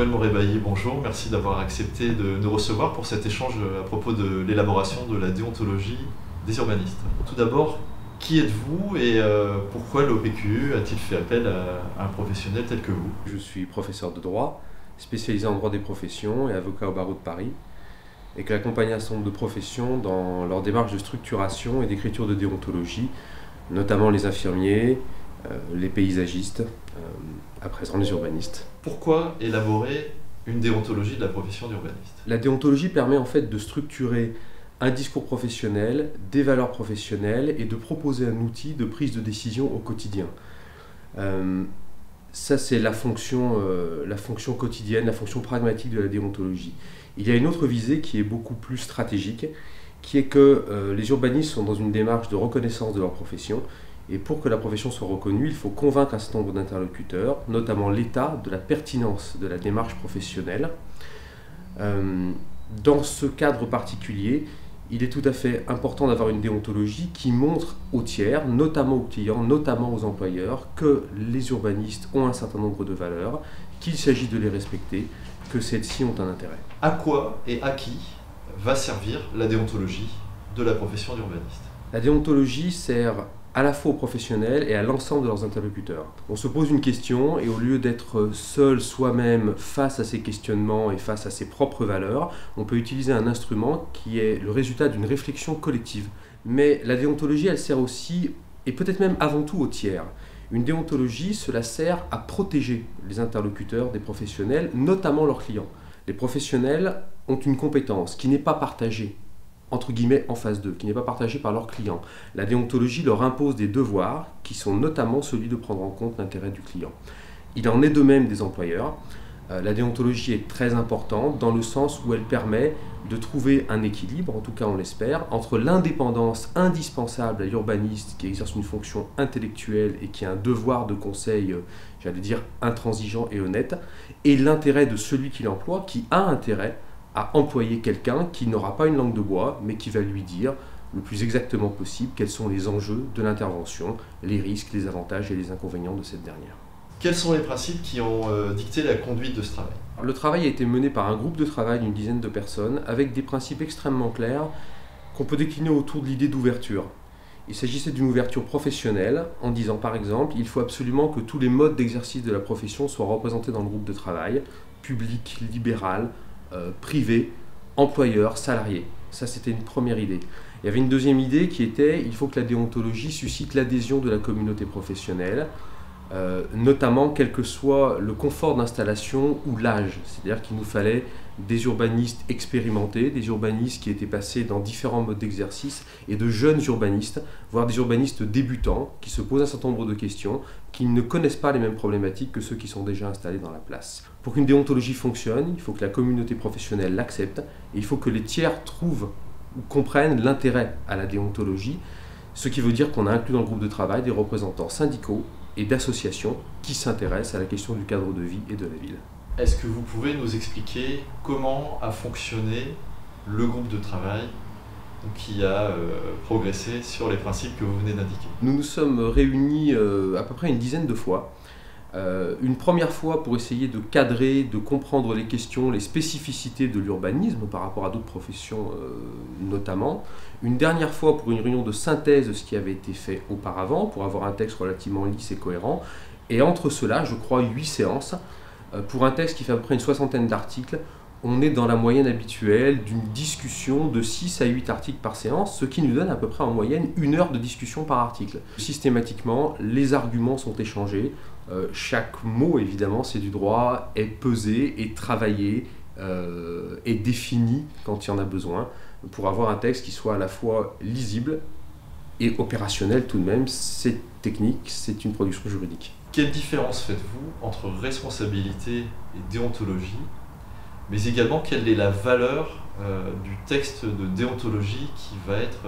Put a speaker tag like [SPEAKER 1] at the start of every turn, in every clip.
[SPEAKER 1] Samuel Morebailly, bonjour, merci d'avoir accepté de nous recevoir pour cet échange à propos de l'élaboration de la déontologie des urbanistes. Tout d'abord, qui êtes-vous et pourquoi l'OPQU a-t-il fait appel à un professionnel tel que vous?
[SPEAKER 2] Je suis professeur de droit, spécialisé en droit des professions et avocat au barreau de Paris, et qui accompagne un certain nombre de professions dans leur démarche de structuration et d'écriture de déontologie, notamment les infirmiers, les paysagistes, à présent les urbanistes.
[SPEAKER 1] Pourquoi élaborer une déontologie de la profession d'urbaniste?
[SPEAKER 2] La déontologie permet en fait de structurer un discours professionnel, des valeurs professionnelles et de proposer un outil de prise de décision au quotidien. Ça c'est la fonction quotidienne, la fonction pragmatique de la déontologie. Il y a une autre visée qui est beaucoup plus stratégique, qui est que les urbanistes sont dans une démarche de reconnaissance de leur profession. Et pour que la profession soit reconnue, il faut convaincre un certain nombre d'interlocuteurs, notamment l'État, de la pertinence de la démarche professionnelle. Dans ce cadre particulier, il est tout à fait important d'avoir une déontologie qui montre aux tiers, notamment aux clients, notamment aux employeurs, que les urbanistes ont un certain nombre de valeurs, qu'il s'agit de les respecter, que celles-ci ont un intérêt.
[SPEAKER 1] À quoi et à qui va servir la déontologie de la profession d'urbaniste?
[SPEAKER 2] La déontologie sert à la fois aux professionnels et à l'ensemble de leurs interlocuteurs. On se pose une question et au lieu d'être seul soi-même face à ses questionnements et face à ses propres valeurs, on peut utiliser un instrument qui est le résultat d'une réflexion collective. Mais la déontologie, elle sert aussi, et peut-être même avant tout, aux tiers. Une déontologie, cela sert à protéger les interlocuteurs des professionnels, notamment leurs clients. Les professionnels ont une compétence qui n'est pas partagée entre guillemets en face d'eux, qui n'est pas partagé par leurs clients. La déontologie leur impose des devoirs qui sont notamment celui de prendre en compte l'intérêt du client. Il en est de même des employeurs. La déontologie est très importante dans le sens où elle permet de trouver un équilibre, en tout cas on l'espère, entre l'indépendance indispensable à l'urbaniste qui exerce une fonction intellectuelle et qui a un devoir de conseil, j'allais dire, intransigeant et honnête, et l'intérêt de celui qui l'emploie qui a intérêt à employer quelqu'un qui n'aura pas une langue de bois, mais qui va lui dire le plus exactement possible quels sont les enjeux de l'intervention, les risques, les avantages et les inconvénients de cette dernière.
[SPEAKER 1] Quels sont les principes qui ont dicté la conduite de ce travail?
[SPEAKER 2] Le travail a été mené par un groupe de travail d'une dizaine de personnes, avec des principes extrêmement clairs qu'on peut décliner autour de l'idée d'ouverture. Il s'agissait d'une ouverture professionnelle, en disant par exemple il faut absolument que tous les modes d'exercice de la profession soient représentés dans le groupe de travail, public, libéral, privé, employeur, salarié. Ça, c'était une première idée. Il y avait une deuxième idée qui était il faut que la déontologie suscite l'adhésion de la communauté professionnelle, notamment quel que soit le confort d'installation ou l'âge. C'est-à-dire qu'il nous fallait des urbanistes expérimentés, des urbanistes qui étaient passés dans différents modes d'exercice et de jeunes urbanistes, voire des urbanistes débutants qui se posent un certain nombre de questions, qui ne connaissent pas les mêmes problématiques que ceux qui sont déjà installés dans la place. Pour qu'une déontologie fonctionne, il faut que la communauté professionnelle l'accepte et il faut que les tiers trouvent ou comprennent l'intérêt à la déontologie, ce qui veut dire qu'on a inclus dans le groupe de travail des représentants syndicaux et d'associations qui s'intéressent à la question du cadre de vie et de la ville.
[SPEAKER 1] Est-ce que vous pouvez nous expliquer comment a fonctionné le groupe de travail qui a progressé sur les principes que vous venez d'indiquer?
[SPEAKER 2] Nous nous sommes réunis à peu près une dizaine de fois. Une première fois pour essayer de cadrer, de comprendre les questions, les spécificités de l'urbanisme par rapport à d'autres professions notamment. Une dernière fois pour une réunion de synthèse de ce qui avait été fait auparavant, pour avoir un texte relativement lisse et cohérent. Et entre cela, je crois, 8 séances. Pour un texte qui fait à peu près une soixantaine d'articles, on est dans la moyenne habituelle d'une discussion de 6 à 8 articles par séance, ce qui nous donne à peu près en moyenne 1 heure de discussion par article. Systématiquement, les arguments sont échangés, chaque mot évidemment c'est du droit, est pesé, est travaillé, est défini quand il y en a besoin, pour avoir un texte qui soit à la fois lisible et opérationnel tout de même. C'est technique, c'est une production juridique.
[SPEAKER 1] Quelle différence faites-vous entre responsabilité et déontologie, mais également quelle est la valeur du texte de déontologie qui va être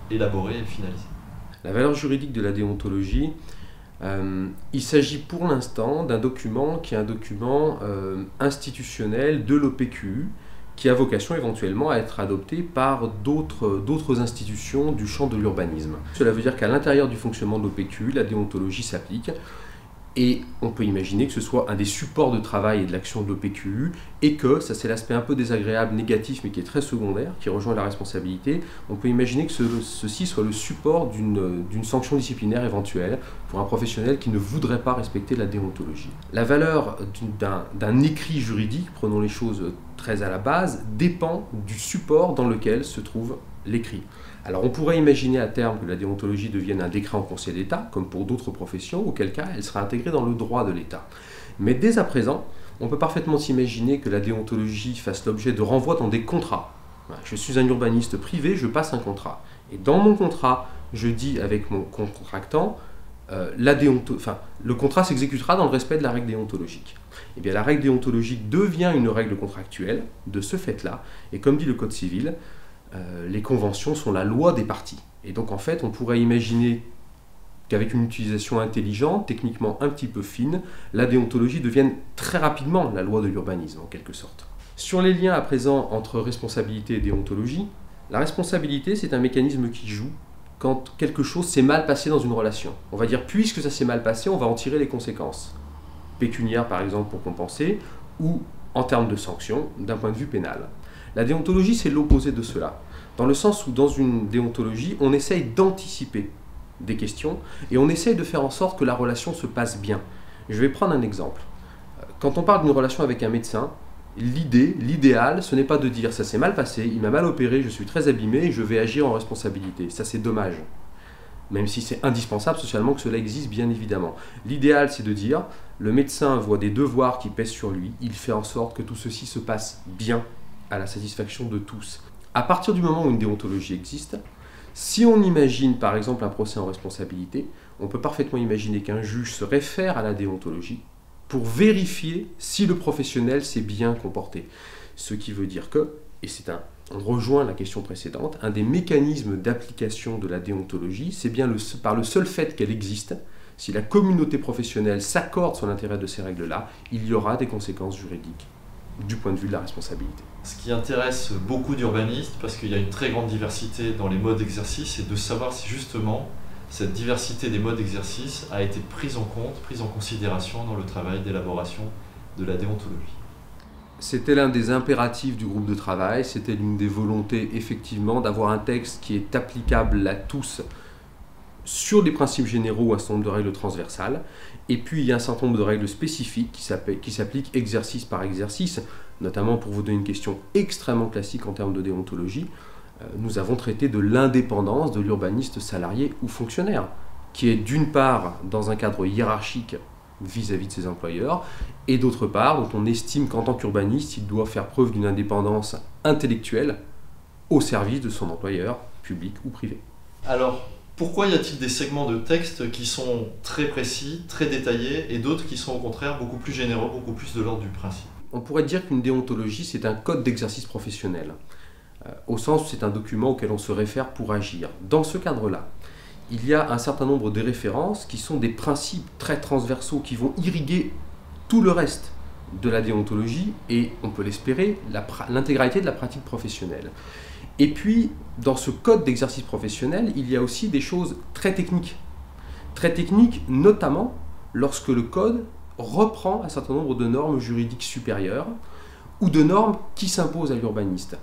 [SPEAKER 1] élaboré et finalisé?
[SPEAKER 2] La valeur juridique de la déontologie, il s'agit pour l'instant d'un document qui est un document institutionnel de l'OPQU, qui a vocation éventuellement à être adopté par d'autres institutions du champ de l'urbanisme. Cela veut dire qu'à l'intérieur du fonctionnement de l'OPQU, la déontologie s'applique Et on peut imaginer que ce soit un des supports de travail et de l'action de l'OPQU, et que, ça c'est l'aspect un peu désagréable, négatif, mais qui est très secondaire, qui rejoint la responsabilité, on peut imaginer que ceci soit le support d'une sanction disciplinaire éventuelle pour un professionnel qui ne voudrait pas respecter la déontologie. La valeur d'un écrit juridique, prenons les choses très à la base, dépend du support dans lequel se trouve l'écrit. Alors on pourrait imaginer à terme que la déontologie devienne un décret en Conseil d'État, comme pour d'autres professions, auquel cas elle sera intégrée dans le droit de l'État. Mais dès à présent, on peut parfaitement s'imaginer que la déontologie fasse l'objet de renvois dans des contrats. Je suis un urbaniste privé, je passe un contrat. Et dans mon contrat, je dis avec mon contractant, le contrat s'exécutera dans le respect de la règle déontologique. Eh bien, la règle déontologique devient une règle contractuelle de ce fait-là, et comme dit le Code civil, les conventions sont la loi des parties. Et donc en fait, on pourrait imaginer qu'avec une utilisation intelligente, techniquement un petit peu fine, la déontologie devienne très rapidement la loi de l'urbanisme, en quelque sorte. Sur les liens à présent entre responsabilité et déontologie, la responsabilité, c'est un mécanisme qui joue quand quelque chose s'est mal passé dans une relation. On va dire, puisque ça s'est mal passé, on va en tirer les conséquences. Pécuniaires, par exemple, pour compenser, ou en termes de sanctions, d'un point de vue pénal. La déontologie, c'est l'opposé de cela, dans le sens où, dans une déontologie, on essaye d'anticiper des questions, et on essaye de faire en sorte que la relation se passe bien. Je vais prendre un exemple. Quand on parle d'une relation avec un médecin, l'idéal, ce n'est pas de dire « ça s'est mal passé, il m'a mal opéré, je suis très abîmé, et je vais agir en responsabilité ». Ça, c'est dommage. Même si c'est indispensable socialement que cela existe, bien évidemment. L'idéal, c'est de dire « le médecin voit des devoirs qui pèsent sur lui, il fait en sorte que tout ceci se passe bien, à la satisfaction de tous ». À partir du moment où une déontologie existe, si on imagine par exemple un procès en responsabilité, on peut parfaitement imaginer qu'un juge se réfère à la déontologie pour vérifier si le professionnel s'est bien comporté. Ce qui veut dire que, et on rejoint la question précédente, un des mécanismes d'application de la déontologie, c'est bien par le seul fait qu'elle existe, si la communauté professionnelle s'accorde sur l'intérêt de ces règles-là, il y aura des conséquences juridiques du point de vue de la responsabilité.
[SPEAKER 1] Ce qui intéresse beaucoup d'urbanistes, parce qu'il y a une très grande diversité dans les modes d'exercice, c'est de savoir si justement cette diversité des modes d'exercice a été prise en compte, prise en considération dans le travail d'élaboration de la déontologie.
[SPEAKER 2] C'était l'un des impératifs du groupe de travail, c'était l'une des volontés effectivement d'avoir un texte qui est applicable à tous sur des principes généraux ou un certain nombre de règles transversales. Et puis il y a un certain nombre de règles spécifiques qui s'appliquent exercice par exercice, notamment pour vous donner une question extrêmement classique en termes de déontologie. Nous avons traité de l'indépendance de l'urbaniste salarié ou fonctionnaire, qui est d'une part dans un cadre hiérarchique vis-à-vis de ses employeurs, et d'autre part dont on estime qu'en tant qu'urbaniste, il doit faire preuve d'une indépendance intellectuelle au service de son employeur, public ou privé.
[SPEAKER 1] Alors, pourquoi y a-t-il des segments de texte qui sont très précis, très détaillés, et d'autres qui sont au contraire beaucoup plus généraux, beaucoup plus de l'ordre du principe?
[SPEAKER 2] On pourrait dire qu'une déontologie, c'est un code d'exercice professionnel, au sens où c'est un document auquel on se réfère pour agir. Dans ce cadre-là, il y a un certain nombre de références qui sont des principes très transversaux qui vont irriguer tout le reste de la déontologie et, on peut l'espérer, l'intégralité de la pratique professionnelle. Et puis, dans ce code d'exercice professionnel, il y a aussi des choses très techniques. Très techniques, notamment lorsque le code reprend un certain nombre de normes juridiques supérieures ou de normes qui s'imposent à l'urbaniste.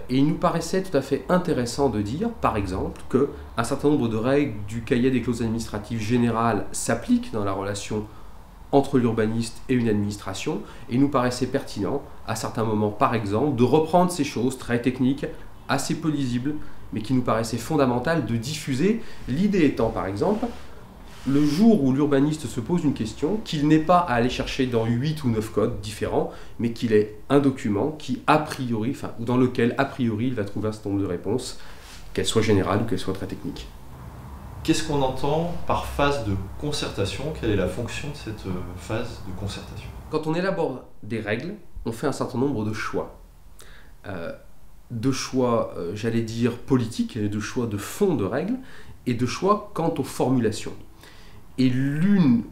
[SPEAKER 2] Et il nous paraissait tout à fait intéressant de dire, par exemple, qu'un certain nombre de règles du cahier des clauses administratives générales s'appliquent dans la relation entre l'urbaniste et une administration, et il nous paraissait pertinent, à certains moments, par exemple, de reprendre ces choses très techniques, assez peu lisibles, mais qui nous paraissaient fondamentales de diffuser, l'idée étant, par exemple, le jour où l'urbaniste se pose une question, qu'il n'ait pas à aller chercher dans 8 ou 9 codes différents, mais qu'il ait un document qui, a priori, ou dans lequel, a priori, il va trouver un certain nombre de réponses, qu'elles soient générales ou qu'elles soient très techniques.
[SPEAKER 1] Qu'est-ce qu'on entend par phase de concertation? Quelle est la fonction de cette phase de concertation?
[SPEAKER 2] Quand on élabore des règles, on fait un certain nombre de choix. J'allais dire, politiques, de choix de fond de règles, et de choix quant aux formulations. Et l'une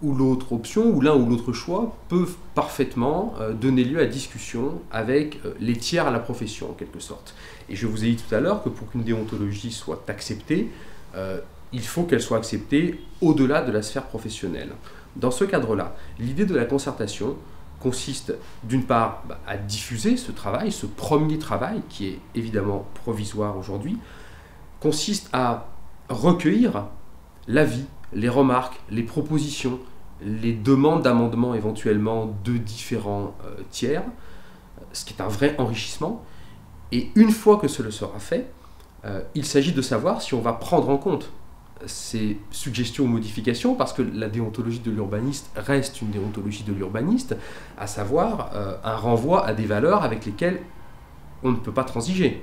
[SPEAKER 2] ou l'autre option, ou l'un ou l'autre choix, peuvent parfaitement donner lieu à discussion avec les tiers à la profession, en quelque sorte. Et je vous ai dit tout à l'heure que pour qu'une déontologie soit acceptée, il faut qu'elle soit acceptée au-delà de la sphère professionnelle. Dans ce cadre-là, l'idée de la concertation consiste d'une part à diffuser ce travail, ce premier travail qui est évidemment provisoire aujourd'hui, consiste à recueillir l'avis, les remarques, les propositions, les demandes d'amendement éventuellement de différents tiers, ce qui est un vrai enrichissement. Et une fois que cela sera fait, il s'agit de savoir si on va prendre en compte ces suggestions ou modifications, parce que la déontologie de l'urbaniste reste une déontologie de l'urbaniste, à savoir un renvoi à des valeurs avec lesquelles on ne peut pas transiger.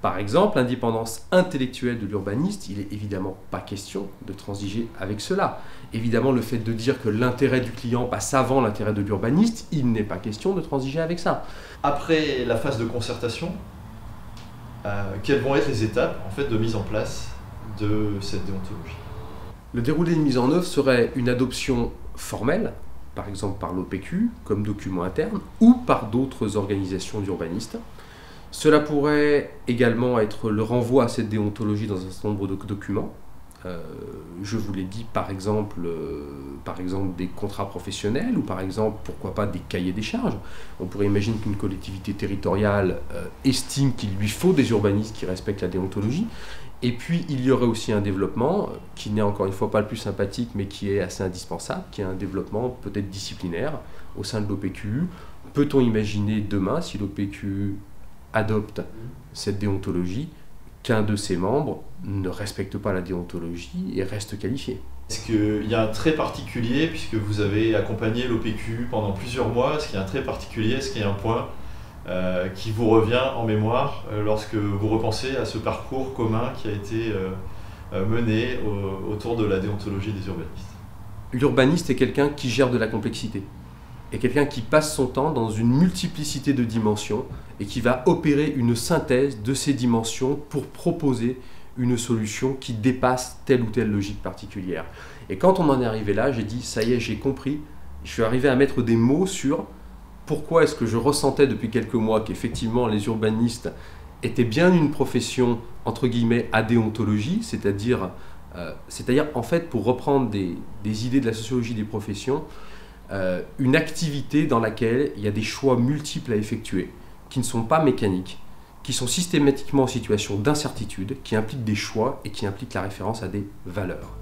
[SPEAKER 2] Par exemple, l'indépendance intellectuelle de l'urbaniste, il n'est évidemment pas question de transiger avec cela. Évidemment, le fait de dire que l'intérêt du client passe avant l'intérêt de l'urbaniste, il n'est pas question de transiger avec ça.
[SPEAKER 1] Après la phase de concertation, quelles vont être les étapes en fait, de mise en place de cette déontologie?
[SPEAKER 2] Le déroulé de mise en œuvre serait une adoption formelle, par exemple par l'OPQ, comme document interne, ou par d'autres organisations d'urbanistes. Cela pourrait également être le renvoi à cette déontologie dans un certain nombre de documents. Je vous l'ai dit, par exemple des contrats professionnels ou par exemple, pourquoi pas, des cahiers des charges. On pourrait imaginer qu'une collectivité territoriale estime qu'il lui faut des urbanistes qui respectent la déontologie. Et puis, il y aurait aussi un développement qui n'est encore une fois pas le plus sympathique, mais qui est assez indispensable, qui est un développement peut-être disciplinaire au sein de l'OPQ. Peut-on imaginer demain, si l'OPQ adopte cette déontologie, qu'un de ses membres ne respecte pas la déontologie et reste qualifié?
[SPEAKER 1] Est-ce qu'il y a un trait particulier, puisque vous avez accompagné l'OPQ pendant plusieurs mois, est-ce qu'il y a un trait particulier, est-ce qu'il y a un point qui vous revient en mémoire lorsque vous repensez à ce parcours commun qui a été mené autour de la déontologie des urbanistes?
[SPEAKER 2] L'urbaniste est quelqu'un qui gère de la complexité, est quelqu'un qui passe son temps dans une multiplicité de dimensions et qui va opérer une synthèse de ces dimensions pour proposer une solution qui dépasse telle ou telle logique particulière. Et quand on en est arrivé là, j'ai dit, ça y est, j'ai compris, je suis arrivé à mettre des mots sur pourquoi est-ce que je ressentais depuis quelques mois qu'effectivement les urbanistes étaient bien une profession, entre guillemets, à déontologie, c'est-à-dire en fait, pour reprendre des idées de la sociologie des professions, une activité dans laquelle il y a des choix multiples à effectuer, qui ne sont pas mécaniques, qui sont systématiquement en situation d'incertitude, qui impliquent des choix et qui impliquent la référence à des valeurs.